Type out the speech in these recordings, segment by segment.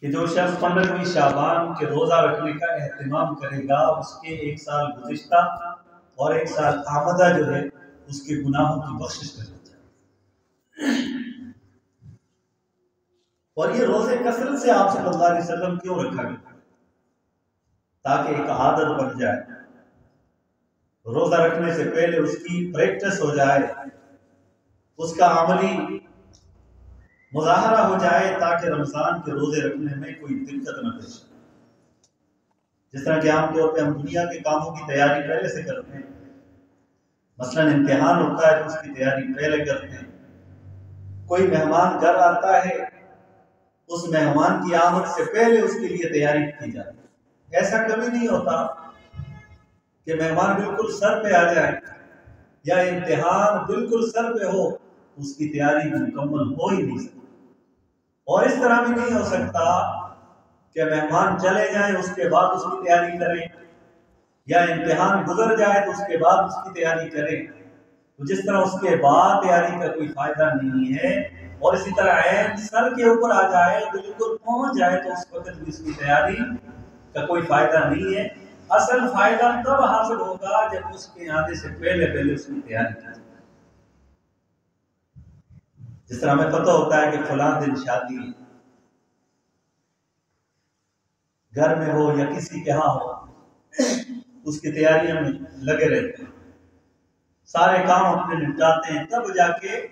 کہ جو شخص 15ویں شعبان کے روزہ رکھنے کا اہتمام کرے گا اس کے 1 سال گزشتہ اور 1 سال آمدہ جو ہے اس کے گناہوں کی بخشش کر دیتا ہے۔ اور یہ روزے کثرت سے آپ صلی اللہ علیہ وسلم کیوں رکھا گیا؟ تاکہ ایک عادت بن جائے، روزہ رکھنے سے پہلے اس کی پریکٹس ہو جائے، اس کا عملی مظاہرہ ہو جائے، تاکہ رمضان کے روزے رکھنے میں کوئی دقت نہ پیش آئے۔ جس طرح کہ عام طور پہ ہم دنیا کے کاموں کی تیاری پہلے سے کرتے ہیں، مثلا امتحان ہوتا ہے تو اس کی تیاری پہلے کرتے ہیں، کوئی مہمان گھر آتا ہے اس مہمان کی آمد سے پہلے اس کے لیے تیاری کی جاتی ہے۔ ایسا کبھی نہیں ہوتا کہ مہمان بالکل سر پہ آ جائے یا امتحان بالکل سر پہ ہو، اس کی تیاری مکمل ہو ہی نہیں سکتی۔ اور اس طرح بھی نہیں ہو سکتا کہ مہمان چلے جائیں اس کے بعد اس کی تیاری کریں، یا امتحان گزر جائے تو اس کے بعد اس کی تیاری کریں۔ تو جس طرح اس کے بعد تیاری کا کوئی فائدہ نہیں ہے، اور اسی طرح عین سر کے اوپر آ جائے، بالکل پہنچ جائے تو اس وقت بھی اس کی تیاری کا کوئی فائدہ نہیں ہے۔ اصل فائدہ تب حاصل ہوگا جب اس کے آنے سے پہلے اس کی تیاری کی جائے۔ جس طرح ہمیں پتہ ہوتا ہے کہ فلاں دن شادی گھر میں ہو یا کسی کے ہاں ہو، اس کی تیاریوں میں لگے رہتے ہیں، سارے کام اپنے نپٹاتے ہیں، تب جا کے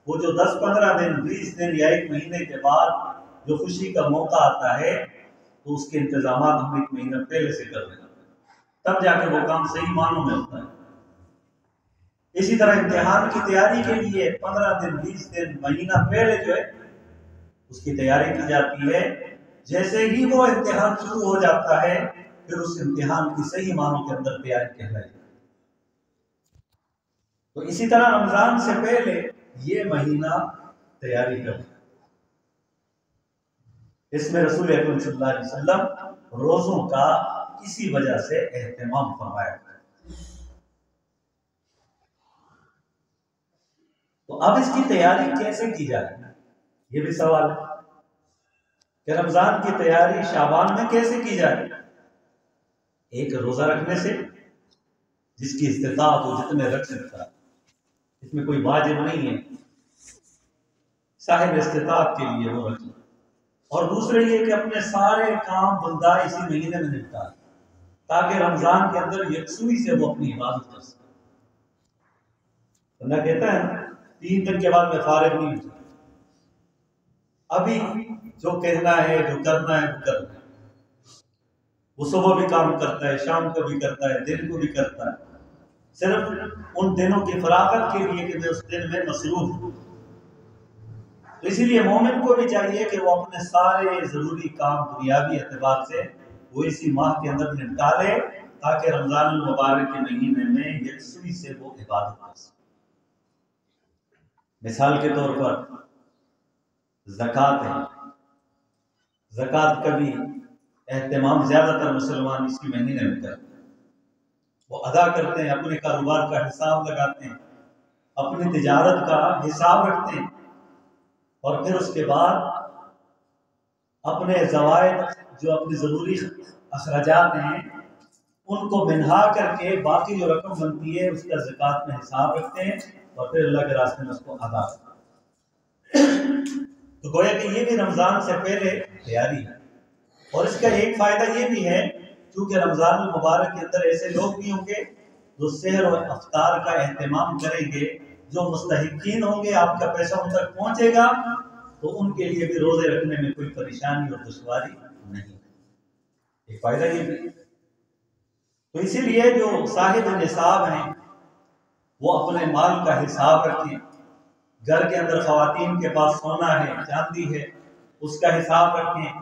وہ جو 10-15 دن 20 دن یا 1 مہینے کے بعد جو خوشی کا موقع آتا ہے تو اس کے انتظامات ہم 1 مہینہ پہلے سے کر رہے ہیں، تب جا کے وہ کام صحیح معنوں میں ہوتا ہے۔ اسی طرح امتحان کی تیاری کے لیے 15 دن 20 دن مہینہ پہلے جو ہے اس کی تیاری کی جاتی ہے۔ جیسے ہی وہ امتحان شروع ہو جاتا ہے پھر اس امتحان کی صحیح معنوں کے اندر تیاری کہلائی جاتی ہے۔ تو اسی طرح رمضان سے پہلے یہ مہینہ تیاری کرتا ہے۔ اس میں رسول اکرم صلی اللہ علیہ وسلم روزوں کا اسی وجہ سے اہتمام فرمایا۔ تو اب اس کی تیاری کیسے کی جائے، یہ بھی سوال ہے کہ رمضان کی تیاری شعبان میں کیسے کی جائے۔ ایک روزہ رکھنے سے، جس کی استطاعت ہو جتنے رکھ سکتا ہے، اس میں کوئی واجب نہیں ہے، صاحب استطاعت کے لیے وہ رکھے۔ اور دوسرے یہ کہ اپنے سارے کام بندہ اسی مہینے میں نپٹائے تاکہ رمضان کے اندر یکسوئی سے وہ اپنی عبادت کر سکے۔ بندہ کہتا ہے 3 دن کے بعد میں فارغ نہیں ہوں، ابھی جو کہنا ہے جو کرنا ہے وہ کرنا ہے۔ وہ صبح بھی کام کرتا ہے، شام کو بھی کرتا ہے، دن کو بھی کرتا ہے، صرف ان دنوں کی فراغت کے لیے کہ میں اس دن میں مصروف ہوں۔ تو اسی لیے مومن کو بھی چاہیے کہ وہ اپنے سارے ضروری کام دنیاوی اعتبار سے وہ اسی ماہ کے اندر نپٹا لے تاکہ رمضان المبارک کے مہینے میں یکسوئی سے وہ عبادت کر سکے۔ مثال کے طور پر زکوٰۃ ہے، زکوٰۃ کا بھی اہتمام زیادہ تر مسلمان اسی مہینے میں کرتے ہیں، وہ ادا کرتے ہیں، اپنے کاروبار کا حساب لگاتے ہیں، اپنی تجارت کا حساب رکھتے ہیں، اور پھر اس کے بعد اپنے زوائد جو اپنی ضروری اخراجات ہیں ان کو منہا کر کے باقی جو رقم بنتی ہے اس کا زکوٰۃ میں حساب رکھتے ہیں اور پھر اللہ کے راستے میں اس کو ادا کرتے ہیں۔ تو گویا کہ یہ بھی رمضان سے پہلے تیاری ہے۔ اور اس کا ایک فائدہ یہ بھی ہے کیونکہ رمضان المبارک کے اندر ایسے لوگ بھی ہوں گے جو سحر اور افطار کا اہتمام کریں گے، جو مستحقین ہوں گے، آپ کا پیسہ ان تک پہنچے گا تو ان کے لیے بھی روزے رکھنے میں کوئی پریشانی اور دشواری نہیں۔ ایک فائدہ یہ بھی، تو اسی لیے جو صاحب نصاب ہیں وہ اپنے مال کا حساب رکھیں۔ گھر کے اندر خواتین کے پاس سونا ہے، چاندی ہے، اس کا حساب رکھیں،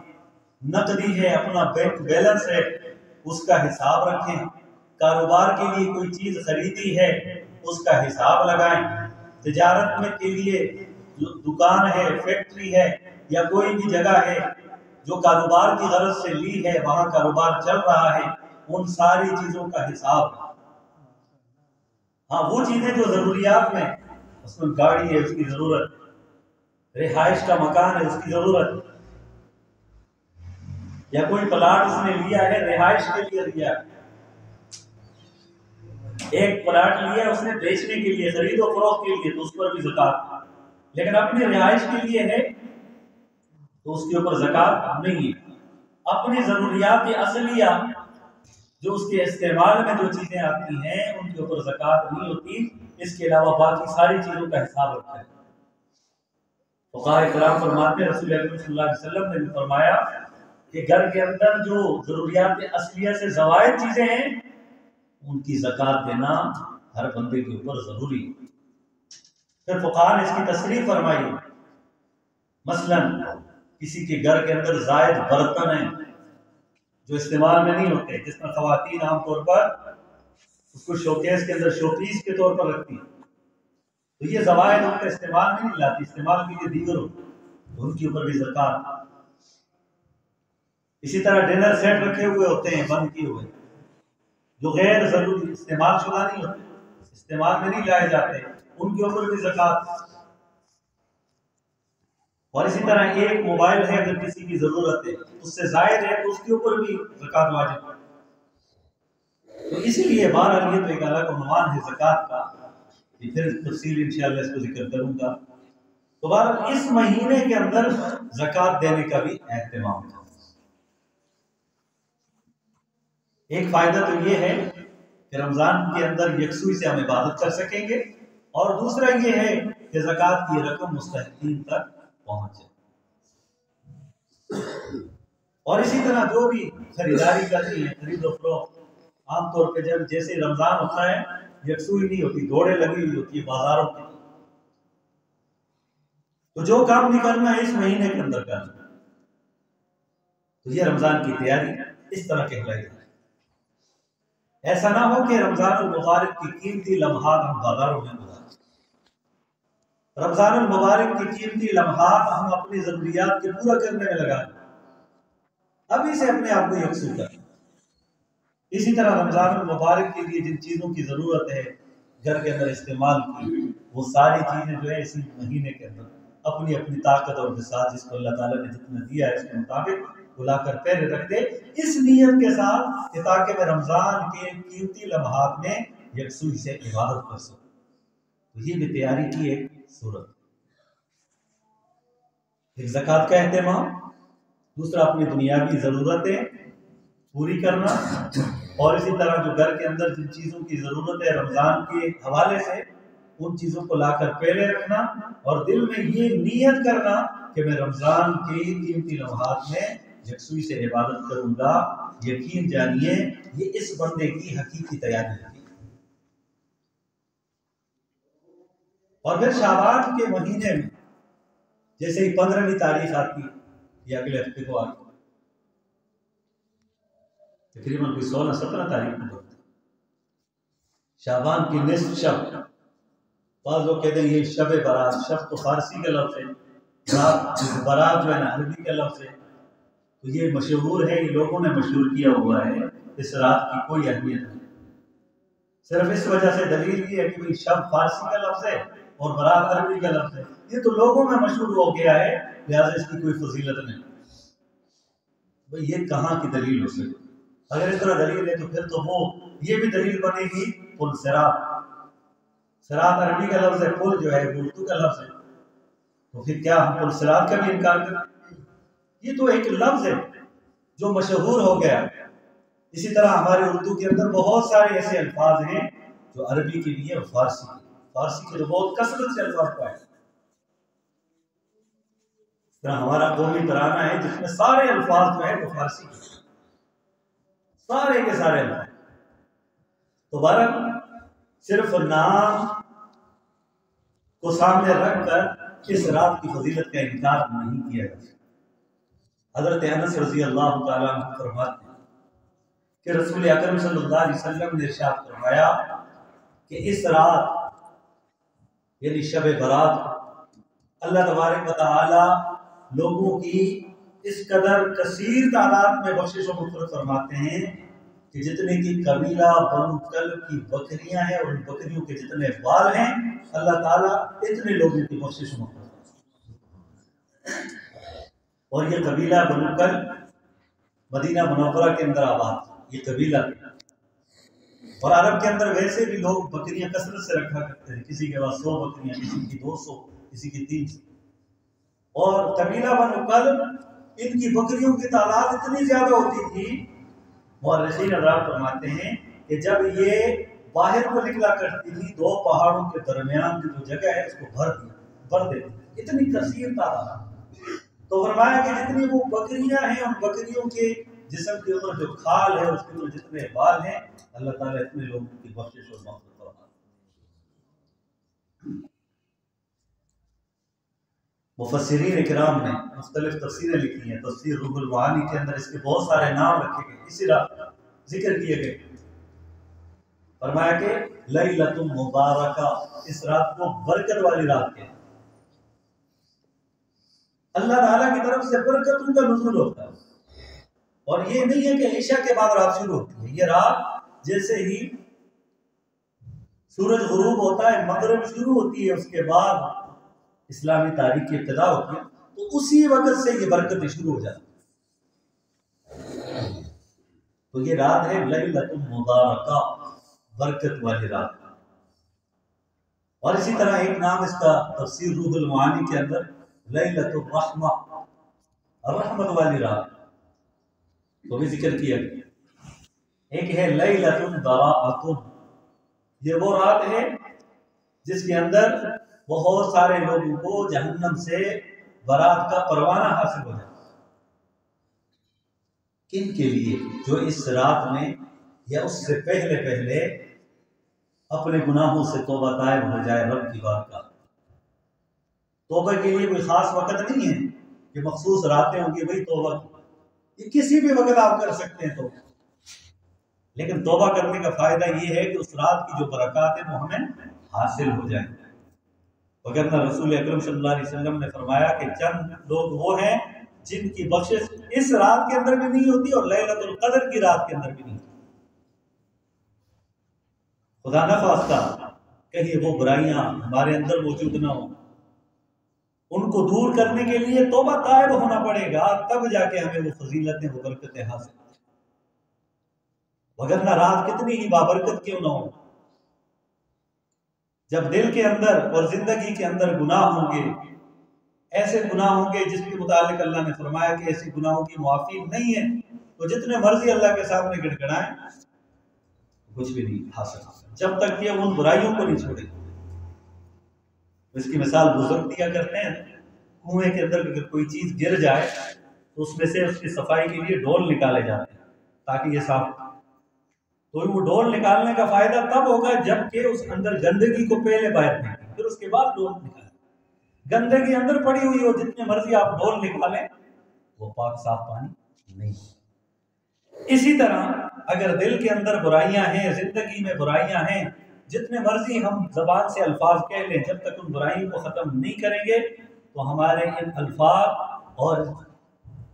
نقدی ہے، اپنا بینک بیلنس ہے، اس کا حساب رکھیں، کاروبار کے لیے کوئی چیز خریدی ہے اس کا حساب لگائیں، تجارت میں کے لیے جو دکان ہے، فیکٹری ہے یا کوئی بھی جگہ ہے جو کاروبار کی غرض سے لی ہے، وہاں کاروبار چل رہا ہے، ان ساری چیزوں کا حساب۔ ہاں وہ چیزیں جو ضروریات میں، اس میں گاڑی ہے اس کی ضرورت، رہائش کا مکان ہے اس کی ضرورت، یا کوئی پلاٹ اس نے لیا ہے رہائش کے لیے لیا ہے، ایک پلاٹ لیا اس نے بیچنے کے لیے، خرید و فروخت کے لیے، تو اس پر بھی زکات، لیکن اپنی رہائش کے لیے ہے تو اس کے اوپر زکات نہیں ہے۔ اپنی ضروریات اصلیہ جو اس کے استعمال میں جو چیزیں آتی ہیں ان کے اوپر زکات نہیں ہوتی، اس کے علاوہ باقی ساری چیزوں کا حساب رکھا ہے۔ فقہاء کرام فرماتے ہیں، رسول اکرم صلی اللہ علیہ وسلم نے بھی فرمایا کہ گھر کے اندر جو ضروریات اصلیہ سے زوائد چیزیں ہیں ان کی زکات دینا ہر بندے کے اوپر ضروری ہے۔ پھر فقہاء نے اس کی تصریح فرمائی، مثلا کسی کے گھر کے اندر زائد برتن ہیں جو استعمال میں نہیں ہوتے، جس میں خواتین عام طور پر اس کو شوکیس کے اندر شوپیس کے طور پر رکھتی ہیں، تو یہ زوائد ان کا استعمال میں نہیں لاتی، استعمال کے لیے دیگر ہو تو ان کے اوپر بھی زکات۔ اسی طرح ڈنر سیٹ رکھے ہوئے ہوتے ہیں بند کیے ہوئے، جو غیر ضروری استعمال شدہ نہیں ہوتے، استعمال میں نہیں لائے جاتے، ان کے اوپر بھی زکات۔ اور اسی طرح ایک موبائل ہے اگر کسی کی ضرورت ہے اس سے زائد ہے تو اس کے اوپر بھی زکات واجب ہے۔ تو اس لیے بہرحال یہ تو ایک الگ عنوان ہے زکات کا، کہ پھر تفصیل انشاءاللہ اس کو ذکر کروں گا۔ تو بہرحال اس مہینے کے اندر زکات دینے کا بھی اہتمام ہے۔ ایک فائدہ تو یہ ہے کہ رمضان کے اندر یکسوئی سے ہم عبادت کر سکیں گے، اور دوسرا یہ ہے کہ زکات کی رقم مستحقین تک پہنچے۔ اور اسی طرح جو بھی خریداری کرنی ہے، خرید و فروخت، عام طور پہ جب جیسے رمضان ہوتا ہے یکسوئی نہیں ہوتی، دوڑیں لگی ہوئی ہوتی ہے بازاروں کی، تو جو کام بھی کرنا ہے اس مہینے کے اندر کرنا، تو یہ رمضان کی تیاری اس طرح کہلائی جائے۔ ایسا نہ ہو کہ رمضان المبارک کی قیمتی لمحات ہم بازاروں میں گزاریں، رمضان المبارک کی قیمتی لمحات ہم اپنی ضروریات کے پورا کرنے میں لگائیں، ابھی سے اپنے آپ کو یکسو کریں۔ اسی طرح رمضان المبارک کے لیے جن چیزوں کی ضرورت ہے گھر کے اندر استعمال کی، وہ ساری چیزیں جو ہے اسی مہینے کے اندر اپنی اپنی طاقت اور بساط جس کو اللہ تعالیٰ نے جتنا دیا ہے اس کے مطابق بلا کر پہلے رکھ دے، اس نیت کے ساتھ کہ تاکہ میں رمضان کے قیمتی لمحات میں یکسوئی سے عبادت کر سکوں۔ تو یہ بھی تیاری کی ایک صورت، ایک زکوٰۃ کا اہتمام، دوسرا اپنی دنیاوی ضرورتیں پوری کرنا، اور اسی طرح جو گھر کے اندر جن چیزوں کی ضرورت ہے رمضان کے حوالے سے ان چیزوں کو لا کر پہلے رکھنا، اور دل میں یہ نیت کرنا کہ میں رمضان کے قیمتی لمحات میں یکسوئی سے عبادت کروں گا۔ یقین جانیے یہ اس بندے کی حقیقی تیاری ہے۔ اور پھر شعبان کے مہینے میں جیسے ہی 15ویں تاریخ آتی ہے یا اگلے ہفتے کو آتی ہے، تقریباً کوئی 16-17 تاریخ کو ہوتی ہے شعبان کی نصف شب۔ بعض لوگ کہتے ہیں یہ شب برات، شب تو فارسی کا لفظ ہے، برات جو ہے نا عربی کا لفظ ہے، تو یہ مشہور ہے، یہ لوگوں نے مشہور کیا ہوا ہے، اس رات کی کوئی اہمیت نہیں، صرف اس وجہ سے دلیل یہ ہے کہ شب فارسی کا لفظ ہے اور برات عربی کا لفظ ہے، یہ تو لوگوں میں مشہور ہو گیا ہے، لہٰذا اس کی کوئی فضیلت نہیں۔ بھئی یہ کہاں کی دلیل ہو سکتی؟ اگر اس طرح دلیل ہے تو پھر تو وہ یہ بھی دلیل بنے گی پل صراط، صراط عربی کا لفظ ہے، پل جو ہے اردو کا لفظ ہے، تو پھر کیا ہم پل صراط کا بھی انکار کریں؟ یہ تو ایک لفظ ہے جو مشہور ہو گیا۔ اسی طرح ہمارے اردو کے اندر بہت سارے ایسے الفاظ ہیں جو عربی کے لیے اور فارسی کے جو بہت کثرت سے الفاظ پائے، اس طرح ہمارا قومی ترانہ ہے جس میں سارے الفاظ جو ہے وہ فارسی کے، سارے کے سارے الفاظ۔ تو بہرحال صرف نام کو سامنے رکھ کر اس رات کی فضیلت کا انکار نہیں کیا جاتا۔ حضرت انس رضی اللہ تعالیٰ عنہ فرماتے ہیں کہ رسول اکرم صلی اللہ علیہ وسلم نے ارشاد فرمایا کہ اس رات یعنی شب برات اللہ تبارک و تعالی لوگوں کی اس قدر کثیر تعداد میں بخشش و مغفرت فرماتے ہیں کہ جتنے کی قبیلہ بنو کلب کی بکریاں ہیں اور ان بکریوں کے جتنے بال ہیں اللہ تعالیٰ اتنے لوگوں کی بخشش و مغفرت۔ اور یہ قبیلہ بنو کلب مدینہ منورہ کے اندر آباد یہ قبیلہ تھا۔ اور عرب کے اندر ویسے بھی لوگ بکریاں کثرت سے رکھا کرتے ہیں، کسی کے پاس 100 بکریاں، کسی کی 200، کسی کی 300۔ اور قبیلہ بنو کلب ان کی بکریوں کی تعداد اتنی زیادہ ہوتی تھی، مورخین حضرات فرماتے ہیں کہ جب یہ باہر کو نکلا کرتی تھی 2 پہاڑوں کے درمیان کی جو جگہ ہے اس کو بھر دیتی تھی، اتنی کثیر تعداد۔ تو فرمایا کہ جتنی وہ بکریاں ہیں ان بکریوں کے جسم کے اوپر جو کھال ہے اس کے اوپر جتنے بال ہیں، اللہ تعالیٰ اتنے لوگوں کی بخشش اور مغفرت فرماتا ہے۔ مفسرین کرام نے مختلف تفسیریں لکھی ہیں، تفسیر روح المعانی کے اندر اس کے بہت سارے نام رکھے گئے، اسی رات ذکر کیے گئے۔ فرمایا کہ لیلۃ مبارکہ، اس رات کو برکت والی رات کہتے ہیں۔ اللہ تعالیٰ کی طرف سے برکتوں کا نزول ہوتا ہے، اور یہ نہیں ہے کہ عشاء کے بعد رات شروع ہوتی ہے۔ یہ رات جیسے ہی سورج غروب ہوتا ہے، مغرب شروع ہوتی ہے، اس کے بعد اسلامی تاریخ کی ابتدا ہوتی ہے، تو اسی وقت سے یہ برکتیں شروع ہو جاتی ہیں۔ تو یہ رات ہے لیلۃ مبارکہ، برکت والی رات۔ اور اسی طرح ایک نام اس کا تفسیر روح المعانی کے اندر لیلۃ الرحمہ، رحمت والی رات، تو بھی ذکر کیا گیا۔ ایک ہے لیلۃ براءۃ، یہ وہ رات ہے جس کے اندر بہت سارے لوگوں کو جہنم سے برات کا پروانہ حاصل ہو جاتا ہے۔ کن کے لیے؟ جو اس رات میں یا اس سے پہلے اپنے گناہوں سے توبہ طائب ہو جائے رب کی بارگاہ۔ توبہ کے لیے کوئی خاص وقت نہیں ہے کہ مخصوص راتیں ہوں گی بھائی توبہ کی، یہ کسی بھی وقت آپ کر سکتے ہیں توبہ، لیکن توبہ کرنے کا فائدہ یہ ہے کہ اس رات کی جو برکات ہیں وہ ہمیں حاصل ہو جائیں۔ وگرنہ رسول اکرم صلی اللہ علیہ وسلم نے فرمایا کہ چند لوگ وہ ہیں جن کی بخشش اس رات کے اندر بھی نہیں ہوتی اور لیلۃ القدر کی رات کے اندر بھی نہیں ہوتی۔ خدا نہ خواستہ کہیں وہ برائیاں ہمارے اندر موجود نہ ہوں، ان کو دور کرنے کے لیے توبہ طائب ہونا پڑے گا، تب جا کے ہمیں وہ فضیلتیں وہ برکتیں حاصل ہوں۔ وگرنہ رات کتنی ہی بابرکت کیوں نہ ہو، جب دل کے اندر اور زندگی کے اندر گناہ ہوں گے، ایسے گناہ ہوں گے جس کے متعلق اللہ نے فرمایا کہ ایسے گناہوں کی معافی نہیں ہے، تو جتنے مرضی اللہ کے سامنے گڑگڑائیں کچھ بھی نہیں حاصل، جب تک کہ ان برائیوں کو نہیں چھوڑیں۔ اس کی مثال بزرگ دیا کرتے ہیں، کنویں کے اندر اگر کوئی چیز گر جائے تو اس میں سے اس کی صفائی کے لیے ڈول نکالے جاتے ہیں تاکہ یہ صاف ہو۔ تو وہ ڈول نکالنے کا فائدہ تب ہوگا جب کہ اس اندر گندگی کو پہلے باہر پھینکیں، پھر اس کے بعد ڈول نکالیں۔ گندگی اندر پڑی ہوئی ہو، جتنے مرضی آپ ڈول نکالیں وہ پاک صاف پانی نہیں۔ اسی طرح اگر دل کے اندر برائیاں ہیں، زندگی میں برائیاں ہیں، جتنے مرضی ہم زبان سے الفاظ کہہ لیں، جب تک ان برائیوں کو ختم نہیں کریں گے تو ہمارے ان الفاظ اور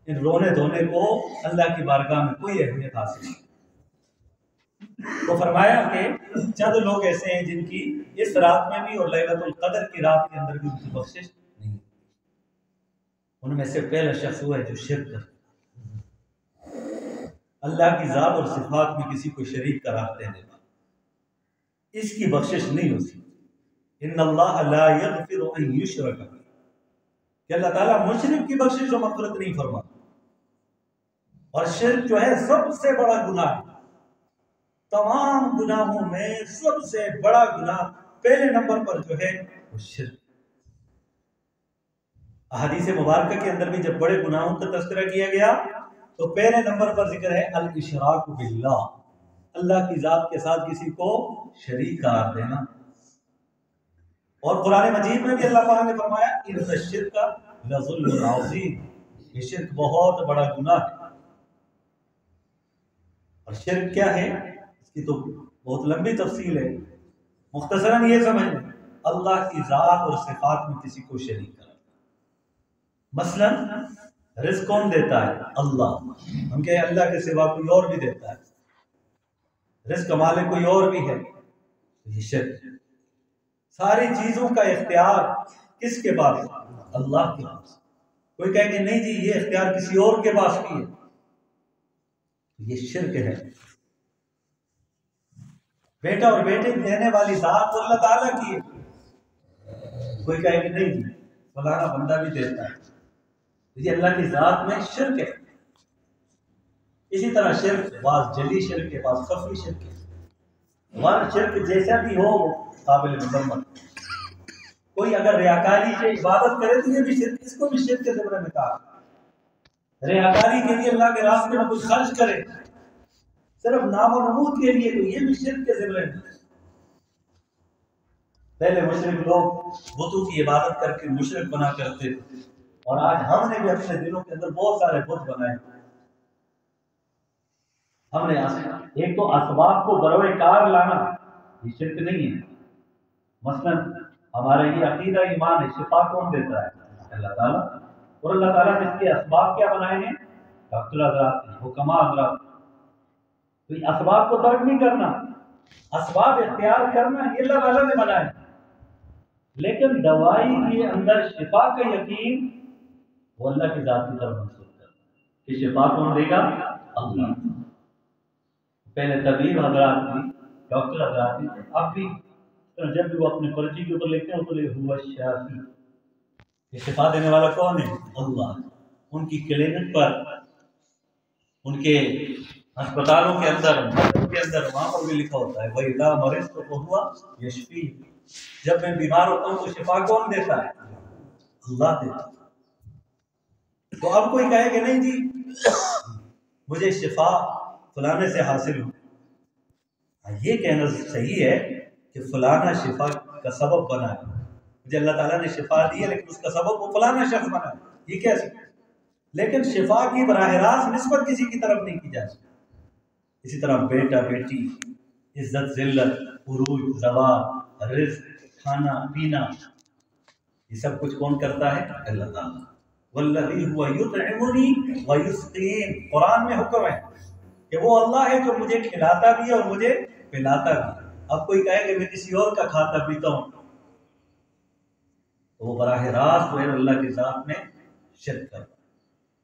ان رونے دھونے کو اللہ کی بارگاہ میں کوئی اہمیت حاصل نہیں۔ تو فرمایا کہ چند لوگ ایسے ہیں جن کی اس رات میں بھی اور لیلۃ القدر کی رات کے اندر بھی ان کی بخشش نہیں۔ ان میں سے پہلا شخص وہ ہے جو شرک کرتا ہے، اللہ کی ذات اور صفات میں کسی کو شریک قرار دینے والا، اس کی بخشش نہیں ہوتی۔ ان اللہ لا یغفر ان یشرک بہ، کہ اللہ تعالیٰ مشرک کی بخشش و مغفرت نہیں فرماتا۔ اور شرک جو ہے سب سے بڑا گناہ ہے، تمام گناہوں میں سب سے بڑا گناہ پہلے نمبر پر جو ہے وہ شرک۔ احادیث مبارکہ کے اندر بھی جب بڑے گناہوں کا تذکرہ کیا گیا تو پہلے نمبر پر ذکر ہے الاشراک باللہ، اللہ کی ذات کے ساتھ کسی کو شریک قرار دینا۔ اور قرآن مجید میں بھی اللہ تعالیٰ نے فرمایا ان الشرک لظلم عظیم، یہ شرک بہت بڑا گناہ ہے۔ اور شرک کیا ہے اس کی تو بہت لمبی تفصیل ہے، مختصراً یہ سمجھ لیں اللہ کی ذات اور صفات میں کسی کو شریک کرنا۔ مثلا رزق کون دیتا ہے؟ اللہ، ہم کہیں اللہ کے سوا کوئی اور بھی دیتا ہے، رزق مالک کوئی اور بھی ہے، یہ شرک۔ ساری چیزوں کا اختیار کس کے پاس ہے؟ اللہ کے پاس۔ کوئی کہے کہ نہیں جی یہ اختیار کسی اور کے پاس بھی ہے، یہ شرک ہے۔ بیٹا اور بیٹے دینے والی ذات تو اللہ تعالیٰ کی ہے۔ کوئی کہے کہ نہیں فلانا بندہ بھی دیتا ہے، یہ اللہ کی ذات میں شرک ہے۔ اسی طرح شرک بعض جلی شرک ہے، بعض خفی شرک ہے۔ بعض شرک جیسا بھی ہو وہ قابل مذمت۔ کوئی اگر ریاکاری سے عبادت کرے تو یہ بھی شرک، اس کو بھی شرک کے زمرے میں کہا۔ ریاکاری کے لیے اللہ کے راستے میں کچھ خرچ کرے صرف نام و نمود کے لیے، تو یہ بھی شرک کے زمرے میں۔ پہلے مشرک لوگ بتوں کی عبادت کر کے مشرک بنا کرتے تھے، اور آج ہم نے بھی اپنے دلوں کے اندر بہت سارے بت بنائے۔ ہم نے ایک تو اسباب کو بروئے کار لانا، یہ شرک نہیں ہے۔ مثلا ہمارا یہ عقیدہ ایمان ہے، شفا کون دیتا ہے؟ اللہ تعالیٰ۔ اور اللہ تعالیٰ نے اس کے اسباب کیا بنائے ہیں؟ ڈاکٹر حضرات، حکماء حضرات۔ تو یہ اسباب کو ترک نہیں کرنا، اسباب اختیار کرنا یہ اللہ تعالیٰ نے بنائے۔ لیکن دوائی کے اندر شفا کا یقین وہ اللہ کی ذات کی طرف منسوخ کرنا کہ شفا کون دے گا؟ اللہ۔ پہلے طبیب حضرات بھی، ڈاکٹر حضرات بھی، اب بھی جب بھی وہ اپنے پرچی کے اوپر لکھتے ہیں تو یہ ہوا شافی، یہ شفا دینے والا کون ہے؟ اللہ۔ ان کی کلینک پر، ان کے ہسپتالوں کے اندر، وہاں پر بھی لکھا ہوتا ہے وَإِذَا مَرِضْتُ فَهُوَ يَشْفِينِ۔ جب میں بیمار ہوتا ہوں تو شفا کون دیتا ہے؟ اللہ دیتا ہے۔ تو اب کوئی کہے کہ نہیں جی مجھے شفا فلانے سے حاصل ہو، یہ کہنا صحیح ہے کہ فلانا شفا کا سبب بنا ہے، مجھے اللہ تعالیٰ نے شفا دی ہے لیکن اس کا سبب وہ فلانا شخص بنا ہے، یہ کیسے؟ لیکن شفا کی براہ راست نسبت کسی کی طرف نہیں کی جا سکتی۔ اسی طرح بیٹا بیٹی، عزت ذلت، عروج زوال، رزق، کھانا پینا، یہ سب کچھ کون کرتا ہے؟ اللہ تعالیٰ۔ والذی هو یطعمنی ویسقین، قرآن میں حکم ہے کہ وہ اللہ ہے جو مجھے کھلاتا بھی ہے اور مجھے پلاتا بھی۔ اب کوئی کہے کہ میں کسی اور کا کھاتا پیتا ہوں تو وہ براہ راست وہ اللہ کی ذات میں شرک کرتا۔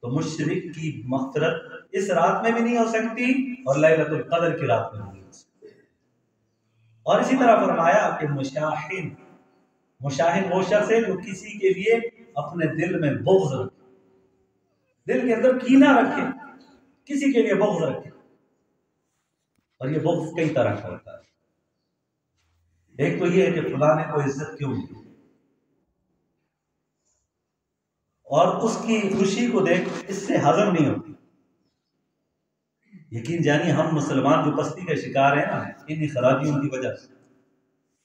تو مشرک کی مغفرت اس رات میں بھی نہیں ہو سکتی اور لیلۃ القدر کی رات میں نہیں ہو سکتی۔ اور اسی طرح فرمایا کہ مشاحن وہ شخص ہے جو کسی کے لیے اپنے دل میں بغض رکھے، دل کے اندر کینہ رکھے، کسی کے لیے بغض رکھے۔ اور یہ بغض کئی طرح کا ہوتا ہے۔ ایک تو یہ ہے کہ فلاں نے کو عزت کیوں دی، اور اس کی خوشی کو دیکھ اس سے ہضم نہیں ہوتی۔ یقین جانیے ہم مسلمان جو پستی کا شکار ہیں نا، انہی خرابیوں کی وجہ سے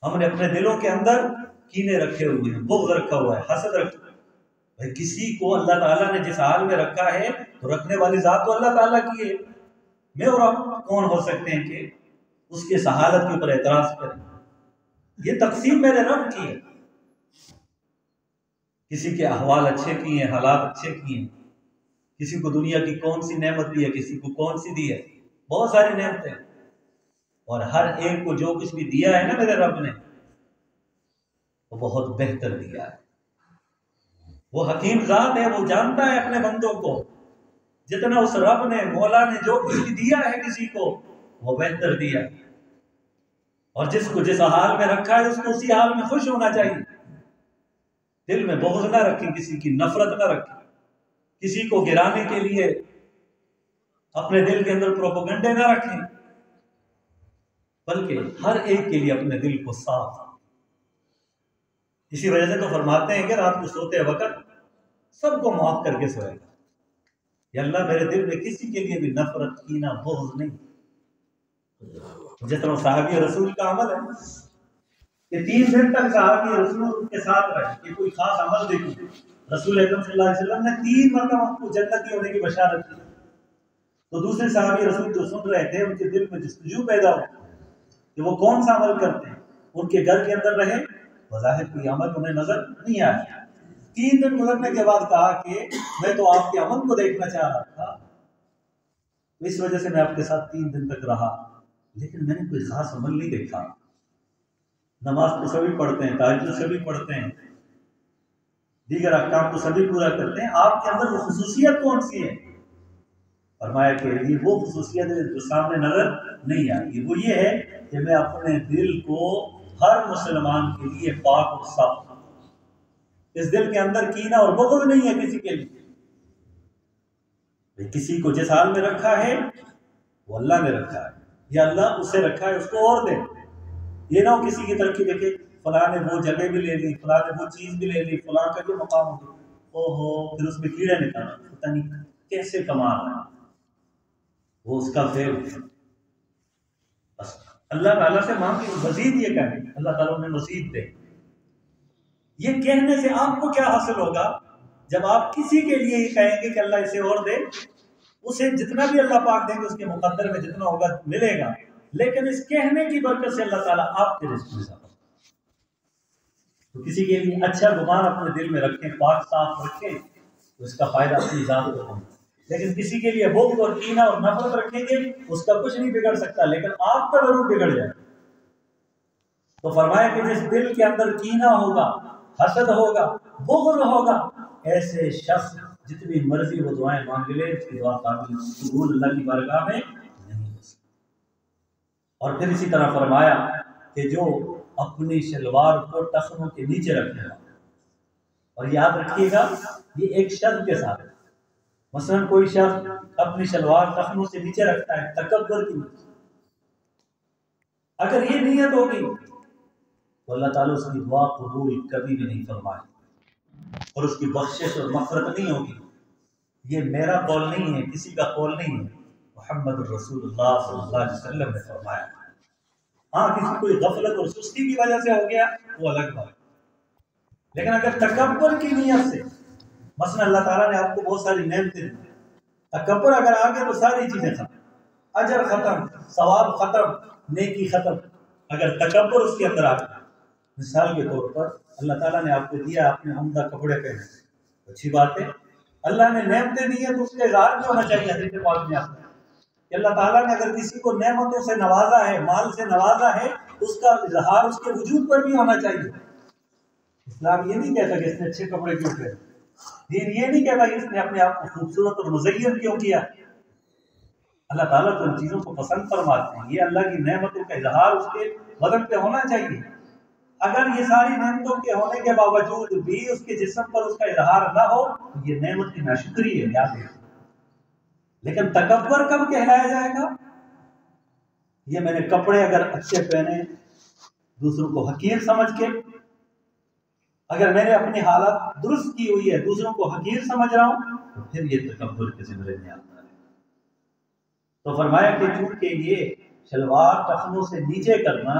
ہم نے اپنے دلوں کے اندر کینے رکھے ہوئے ہیں، بغض رکھا ہوا ہے، حسد رکھا ہے۔ بھائی کسی کو اللہ تعالیٰ نے جس حال میں رکھا ہے تو رکھنے والی ذات تو اللہ تعالیٰ کی ہے، میں اور آپ کون ہو سکتے ہیں کہ اس کے حالت کے اوپر اعتراض کریں؟ یہ تقسیم میرے رب کی ہے۔ کسی کے احوال اچھے کیے ہیں، حالات اچھے کیے ہیں، کسی کو دنیا کی کون سی نعمت دی ہے، کسی کو کون سی دی ہے، بہت ساری نعمتیں، اور ہر ایک کو جو کچھ بھی دیا ہے نا میرے رب نے وہ بہت بہتر دیا ہے۔ وہ حکیم ذات ہے، وہ جانتا ہے اپنے بندوں کو، جتنا اس رب نے مولا نے جو کچھ بھی دیا ہے کسی کو وہ بہتر دیا، اور جس کو جس حال میں رکھا ہے اس کو اسی حال میں خوش ہونا چاہیے۔ دل میں بغض نہ رکھیں، کسی کی نفرت نہ رکھیں، کسی کو گرانے کے لیے اپنے دل کے اندر پروپیگنڈے نہ رکھیں، بلکہ ہر ایک کے لیے اپنے دل کو صاف۔ اسی وجہ سے تو فرماتے ہیں کہ رات کو سوتے وقت سب کو معاف کر کے سوئے گا، یا اللہ میرے دل میں کسی کے لیے بھی نفرت کینہ بغض نہیں۔ جس طرح صحابی رسول کا عمل ہے کہ 3 دن تک صحابی رسول کے ساتھ رہے، کہ کوئی خاص عمل دیکھیں، رسول اکرم صلی اللہ علیہ وسلم نے 3 مرتبہ کو جنتی ہونے کی بشارت کی، تو دوسرے صحابی رسول جو سن رہے تھے ان کے دل میں جستجو پیدا ہو کہ وہ کون سا عمل کرتے ہیں، ان کے گھر کے اندر رہے، بظاہر کوئی عمل انہیں نظر نہیں آیا۔ 3 دن گزرنے کے بعد کہا کہ میں تو آپ کے عمل کو دیکھنا چاہ رہا تھا، اس وجہ سے میں آپ کے ساتھ 3 دن تک رہا، لیکن میں نے کوئی خاص عمل نہیں دیکھا۔ نماز تو سبھی پڑھتے ہیں، تہجد سبھی پڑھتے ہیں، دیگر احکام تو سبھی پورا کرتے ہیں، آپ کے اندر وہ خصوصیت کون سی ہے فرمایا کہ یہ وہ خصوصیت ہے جو سامنے نظر نہیں آتی، وہ یہ ہے کہ میں اپنے دل کو ہر مسلمان کے لیے پاک اور صاف، اس دل کے اندر کینہ اور بغض نہیں ہے کسی کے لیے۔ کسی کو جس حال میں رکھا ہے وہ اللہ نے رکھا ہے، یا اللہ اسے رکھا ہے اس کو اور دے۔ یہ نہ ہو کسی کی ترقی دیکھے فلاں نے وہ جگہ بھی لے لی، فلاں نے وہ چیز بھی لے لی، فلاں کا جو مقام ہو گیا، پھر اس میں کیڑے نکالا، پتہ نہیں کیسے کما رہا ہے، وہ اس کا فیل۔ بس اللہ تعالیٰ سے مانگ کے مزید یہ کہیں، اللہ تعالیٰ نے مزید دے۔ یہ کہنے سے آپ کو کیا حاصل ہوگا؟ جب آپ کسی کے لیے یہ کہیں گے کہ اللہ اسے اور دے، اسے جتنا بھی اللہ پاک دیں گے اس کے مقدر میں جتنا ہوگا ملے گا، لیکن اس کہنے کی برکت سے اللہ تعالیٰ آپ کے رزق میں اضافہ۔ تو کسی کے لیے اچھا گمان اپنے دل میں رکھیں، پاک صاف رکھیں، تو اس کا فائدہ اپنی ذات کو ہوگا۔ لیکن کسی کے لیے بغض اور کینہ اور نفرت رکھیں گے، اس کا کچھ نہیں بگڑ سکتا، لیکن آپ کا ضرور بگڑ جائے۔ تو فرمایا کہ جس دل کے اندر کینہ ہوگا، حسد ہوگا، بغض ہوگا، ایسے شخص جتنی مرضی وہ دعائیں مانگ لے، اس کی دعا قابل قبول اللہ کی بارگاہ میں نہیں ہو سکتی۔ اور پھر اسی طرح فرمایا کہ جو اپنی شلوار کو ٹخنوں کے نیچے رکھے گا، اور یاد رکھیے گا یہ ایک شرط کے ساتھ، مثلا کوئی شخص اپنی شلوار ٹخنوں سے نیچے رکھتا ہے تکبر کی وجہ سے، اگر یہ نیت ہوگی تو اللہ تعالیٰ اس کی دعا قبول کبھی بھی نہیں فرمائے، اور اس کی بخشش اور مغفرت نہیں ہوگی۔ یہ میرا قول نہیں ہے، کسی کا قول نہیں ہے، محمد رسول اللہ صلی اللہ علیہ وسلم نے فرمایا۔ ہاں کسی کوئی غفلت اور سستی کی وجہ سے ہو گیا وہ الگ بات، لیکن اگر تکبر کی نیت سے، مثلا اللہ تعالیٰ نے آپ کو بہت ساری نعمتیں دی، تکبر اگر آ گیا تو ساری چیزیں ختم، اجر ختم، ثواب ختم، نیکی ختم، اگر تکبر اس کے اندر آ گیا۔ مثال کے طور پر اللہ تعالیٰ نے آپ کو دیا، آپ نے عمدہ کپڑے پہنے، اچھی بات ہے، اللہ نے نعمتیں دی ہیں تو اس کا اظہار بھی ہونا چاہیے۔ حدیث پاک میں آتا ہے کہ اللہ تعالیٰ نے اگر کسی کو نعمتوں سے نوازا ہے، مال سے نوازا ہے، اس کا اظہار اس کے وجود پر بھی ہونا چاہیے۔ اسلام یہ نہیں کہتا کہ اس نے اچھے کپڑے کیوں پہنے، دین یہ نہیں کہتا کہ اس نے اپنے آپ کو خوبصورت اور مزین کیوں کیا۔ اللہ تعالیٰ تو ان چیزوں کو پسند فرماتے ہیں، یہ اللہ کی نعمتوں کا اظہار اس کے بدن پہ ہونا چاہیے۔ اگر یہ ساری نعمتوں کے ہونے کے باوجود بھی اس کے جسم پر اس کا اظہار نہ ہو تو یہ نعمت کی ناشکری ہے، یاد ہے۔ لیکن تکبر کب کہلایا جائے گا؟ یہ میں نے کپڑے اگر اچھے پہنے دوسروں کو حقیر سمجھ کے، اگر میں نے اپنی حالت درست کی ہوئی ہے دوسروں کو حقیر سمجھ رہا ہوں، تو پھر یہ تکبر کے زمرے میں آتا ہے۔ تو فرمایا کہ چونکہ یہ شلوار ٹخنوں سے نیچے کرنا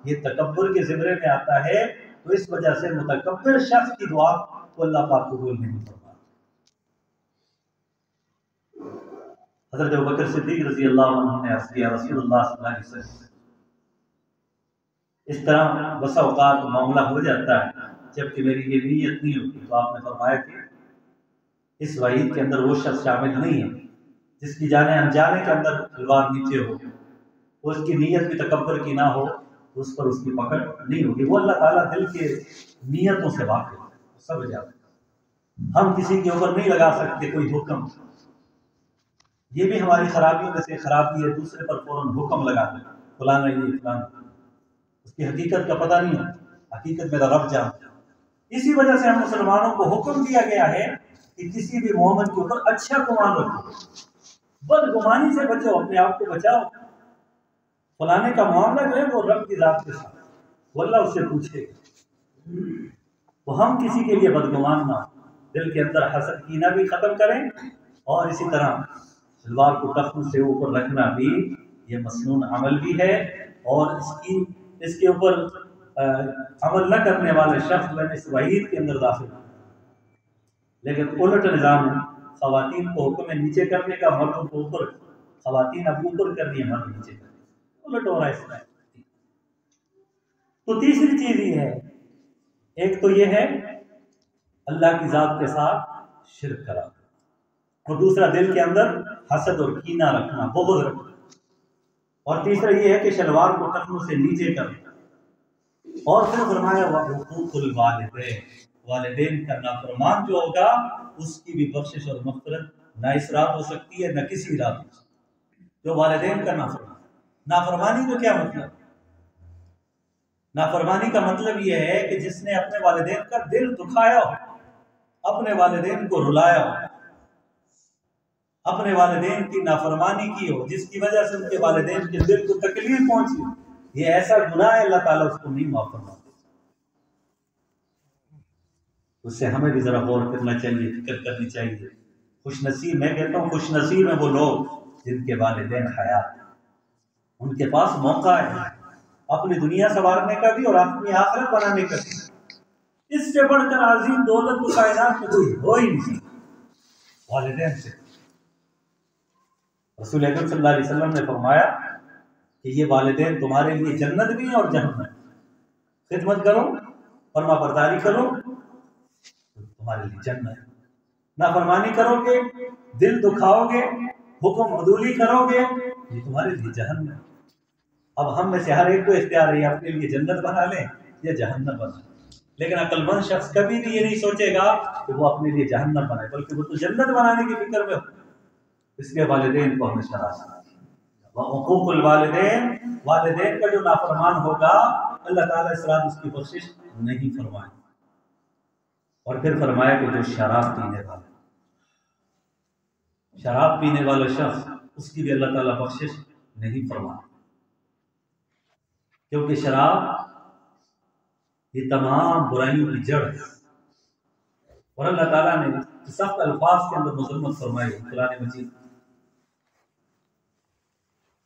یہ تکبر کے زمرے میں آتا ہے، تو اس وجہ سے متکبر شخص کی دعا کو اللہ پاک قبول نہیں فرماتا۔ حضرت ابوبکر صدیق رضی اللہ عنہ نے عرض کیا رسول اللہ صلی اللہ علیہ وسلم، اس طرح بسا اوقات معاملہ ہو جاتا ہے جبکہ میری یہ نیت نہیں ہوتی، تو آپ نے فرمایا کہ اس وعید کے اندر وہ شخص شامل نہیں ہے جس کی جانے انجانے کے اندر تلوار نیچے ہو، وہ اس کی نیت بھی تکبر کی نہ ہو، اس پر اس کی پکڑ نہیں ہوگی۔ وہ اللہ تعالیٰ دل کے نیتوں سے واقف ہے، سب جاتے ہیں۔ ہم کسی کے اوپر نہیں لگا سکتے کوئی حکم، یہ بھی ہماری خرابیوں میں سے خرابی ہے، دوسرے پر فوراً حکم لگا دیں فلانا یہ فلانا، اس کی حقیقت کا پتہ نہیں ہے، حقیقت میرا رب جانتا ہے۔ اسی وجہ سے ہم مسلمانوں کو حکم دیا گیا ہے کہ کسی بھی مومن کے اوپر اچھا گمان رکھو، بدگمانی سے بچو، اپنے آپ کو بچاؤ۔ فلانے کا معاملہ جو ہے وہ رب کی ذات کے ساتھ، وہ اللہ اس سے پوچھے گا، تو ہم کسی کے لیے بدگمان نہ ہو، دل کے اندر حسد کینہ بھی ختم کریں، اور اسی طرح شلوار کو ٹخنوں سے اوپر رکھنا بھی یہ مسنون عمل بھی ہے، اور اس کے اوپر عمل نہ کرنے والے شخص میں اس وعید کے اندر داخل ہے۔ لیکن الٹ نظام ہے، خواتین کو حکم ہے نیچے کرنے کا، مردوں کو اوپر، خواتین اب اوپر کرنی ہے، مرد نیچے کرنی ہے، الٹ ہو رہا ہے اس میں۔ تو تیسری چیز یہ ہے، ایک تو یہ ہے اللہ کی ذات کے ساتھ شرک کرا، اور دوسرا دل کے اندر حسد اور کینہ رکھنا، بغض رکھنا، اور تیسرا یہ ہے کہ شلوار کو ٹخنوں سے نیچے کرنا، اور پھر فرمایا وحقوق الوالدین، والدین کا نافرمان جو ہوگا اس کی بھی بخشش اور مغفرت نہ اس رات ہو سکتی ہے نہ کسی رات ہو سکتی جو والدین کا نافرمانی کا کیا مطلب؟ نافرمانی کا مطلب یہ ہے کہ جس نے اپنے والدین کا دل دکھایا ہو، اپنے والدین کو رلایا ہو، اپنے والدین کی نافرمانی کی ہو، جس کی وجہ سے ان کے والدین کے دل کو تکلیف پہنچی، یہ ایسا گناہ ہے اللہ تعالیٰ اس کو نہیں معاف فرماتے۔ اس سے ہمیں بھی ذرا غور کرنا چاہیے، فکر کرنی چاہیے۔ خوش نصیب، میں کہتا ہوں خوش نصیب ہیں وہ لوگ جن کے والدین حیات ہیں، ان کے پاس موقع ہے اپنی دنیا سنوارنے کا بھی اور اپنی آخرت بنانے کا بھی۔ اس سے بڑھ کر عظیم دولت تو کائنات میں کوئی ہو ہی نہیں والدین سے۔ رسول اکرم صلی اللہ علیہ وسلم نے فرمایا کہ یہ والدین تمہارے لیے جنت بھی ہیں اور جہنم۔ خدمت کرو، فرما برداری کرو تو تمہارے لیے جنت، نافرمانی کرو گے، دل دکھاؤ گے، حکم عدولی کرو گے، یہ تمہارے لیے جہنم۔ اب ہم میں سے ہر ایک کو اختیار ہے اپنے لیے جنت بنا لیں یا جہنم بنا لیں، لیکن عقل مند شخص کبھی بھی یہ نہیں سوچے گا کہ وہ اپنے لیے جہنم بنائے، بلکہ وہ تو جنت بنانے کی فکر میں ہو۔ اس لیے والدین کو ہمیشہ راستہ حقوق الوالدین، والدین کا جو نافرمان ہوگا اللہ تعالیٰ اس رات اس کی بخشش نہیں فرمائے۔ اور پھر فرمایا کہ جو شراب پینے والا شخص، اس کی بھی اللہ تعالیٰ بخشش نہیں فرمائے، کیونکہ شراب یہ تمام برائیوں کی جڑ ہے، اور اللہ تعالیٰ نے سخت الفاظ کے اندر مذمت فرمائی قرآن مجید۔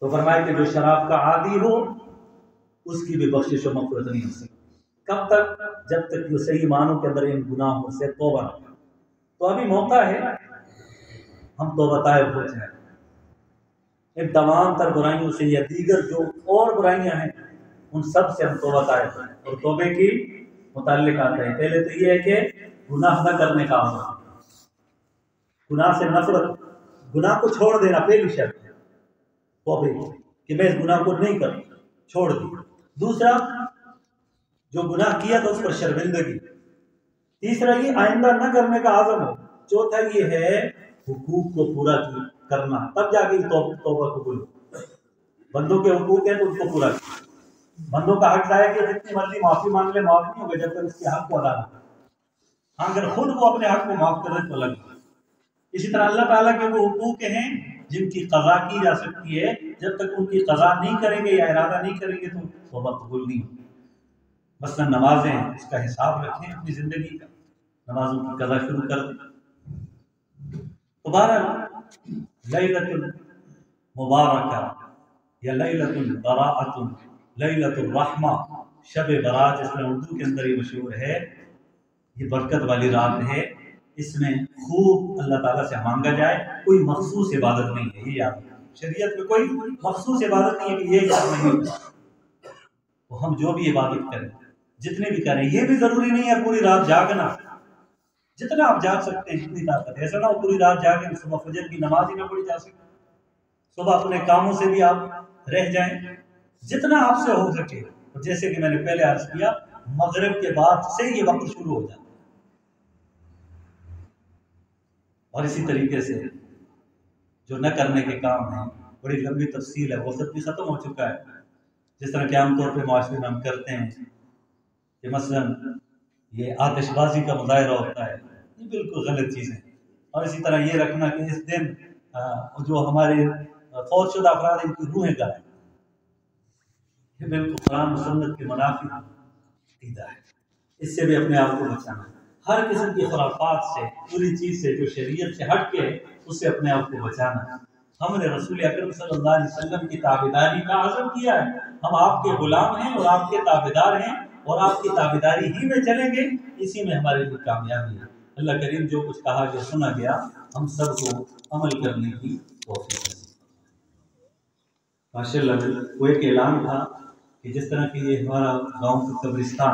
تو فرمایا کہ جو شراب کا عادی ہو اس کی بھی بخشش و مغفرت نہیں ہو سکتی۔ کب تک؟ جب تک وہ صحیح معنوں کے اندر ان گناہوں سے توبہ نہ کرے۔ تو ابھی موقع ہے ہم توبہ طائب ہو جائیں، ان تمام تر برائیوں سے یا دیگر جو اور برائیاں ہیں ان سب سے ہم توبہ طائب ہیں۔ اور توبے کی متعلق آتے ہیں، پہلے تو یہ ہے کہ گناہ نہ کرنے کا عمل، گناہ سے نفرت، گناہ کو چھوڑ دینا پہلی شرط ہے توبے کہ میں اس گناہ کو نہیں کروں، چھوڑ دیا۔ دوسرا، جو گناہ کیا تو اس پر شرمندگی۔ تیسرا یہ آئندہ نہ کرنے کا عزم ہو۔ چوتھا یہ ہے حقوق کو پورا کرنا، تب جا کے توبہ قبول ہو۔ بندوں کے حقوق ہیں تو ان کو پورا کرنا، بندوں کا حق ہے کہ جتنی مرضی معافی مانگ لے، معاف نہیں ہوگا جب تک اس کے حق کو ادا نہ کرے۔ ہاں اگر خود وہ اپنے حق کو معاف کر دے تو الگ۔ اسی طرح اللہ تعالیٰ کے وہ حقوق ہیں جن کی قضا کی جا سکتی ہے، جب تک ان کی قضا نہیں کریں گے یا ارادہ نہیں کریں گے تو توبہ قبول نہیں ہوگی۔ مثلا نمازیں، اس کا حساب رکھیں اپنی زندگی کا، نمازوں کی قضا شروع کر دیں۔ تو بہرحال لیلۃ المبارکہ یا لیلۃ البراءۃ، لیلۃ الرحمہ، شب برات جس میں اردو کے اندر یہ مشہور ہے، یہ برکت والی رات ہے۔ اس میں خوب اللہ تعالیٰ سے مانگا جائے، کوئی مخصوص عبادت نہیں ہے، یہ یاد رکھیں، شریعت میں کوئی مخصوص عبادت نہیں ہے کہ یہ کام نہیں ہے۔ تو ہم جو بھی عبادت کریں، جتنے بھی کریں، یہ بھی ضروری نہیں ہے پوری رات جاگنا، جتنا آپ جاگ سکتے ہیں جتنی طاقت ہے، ایسا نہ ہو پوری رات جاگیں صبح فجر کی نماز ہی نہ پڑھی جا سکے، صبح اپنے کاموں سے بھی آپ رہ جائیں، جتنا آپ سے ہو سکے۔ اور جیسے کہ میں نے پہلے عرض کیا، مغرب کے بعد سے یہ وقت شروع ہو جاتا ہے، اور اسی طریقے سے جو نہ کرنے کے کام ہیں، بڑی لمبی تفصیل ہے، وقت بھی ختم ہو چکا ہے۔ جس طرح کہ عام طور پہ معاشرے میں ہم کرتے ہیں کہ مثلا یہ آتش بازی کا مظاہرہ ہوتا ہے، یہ بالکل غلط چیز ہے۔ اور اسی طرح یہ رکھنا کہ اس دن جو ہمارے فوت شدہ افراد ان کی روحیں گائیں، یہ بالکل قرآن و سنت کے منافی عقیدہ ہے۔ اس سے بھی اپنے آپ کو بچانا ہے، ہر قسم کی خرافات سے، پوری چیز سے جو شریعت سے ہٹ کے ہے اس سے اپنے آپ کو بچانا ہے۔ ہم نے رسول اکرم صلی اللہ علیہ وسلم کی تابعداری کا عزم کیا ہے، ہم آپ کے غلام ہیں اور آپ کے تابعدار ہیں، اور آپ کی تابعداری ہی میں چلیں گے، اسی میں ہمارے لیے کامیابی ہے۔ اللہ کریم جو کچھ کہا گیا سنا گیا، ہم سب کو عمل کرنے کی توفیق نصیب فرمائے۔ ماشاء اللہ وہ ایک اعلان تھا کہ جس طرح کہ یہ ہمارا گاؤں کا قبرستان